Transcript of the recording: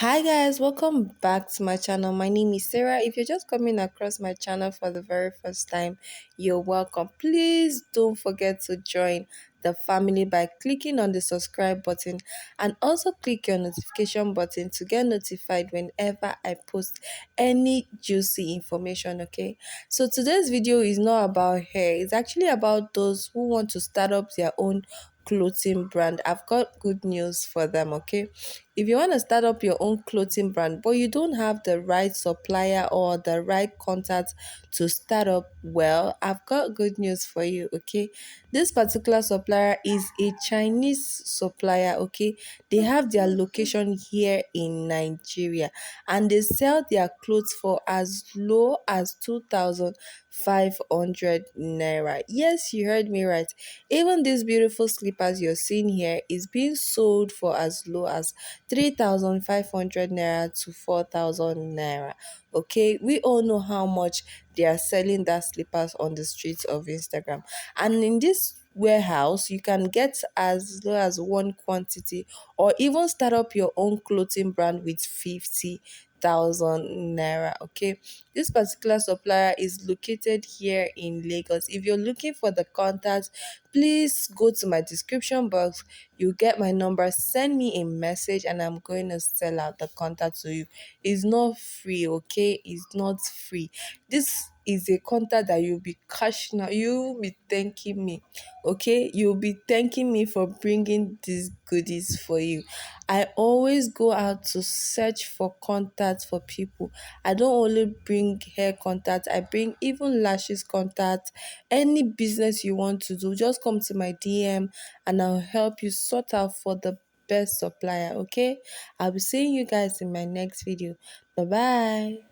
Hi guys, welcome back to my channel. My name is Sarah. If you're just coming across my channel for the very first time, you're welcome. Please don't forget to join the family by clicking on the subscribe button and also click your notification button to get notified whenever I post any juicy information. Okay, so today's video is not about hair, it's actually about those who want to start up their own clothing brand. I've got good news for them. Okay, if you want to start up your own clothing brand but you don't have the right supplier or the right contact to start up, well, I've got good news for you. Okay, this particular supplier is a Chinese supplier. Okay, they have their location here in Nigeria and they sell their clothes for as low as 2,500 naira. Yes, you heard me right. Even these beautiful slippers you're seeing here is being sold for as low as 3,500 naira to 4,000 naira. Okay, we all know how much they are selling that slippers on the streets of Instagram. And in this warehouse, you can get as low as one quantity or even start up your own clothing brand with 50,000 naira. Okay, this particular supplier is located here in Lagos. If you're looking for the contact, please go to my description box. You get my number, send me a message and I'm going to sell out the contact to you. It's not free. Okay, it's not free. This is a contact that you'll be cashing out. You'll be thanking me. Okay, you'll be thanking me for bringing these goodies for you. I always go out to search for contacts for people. I don't only bring hair contact, I bring even lashes contact. Any business you want to do, just come to my DM and I'll help you sort out for the best supplier. Okay, I'll be seeing you guys in my next video. Bye bye.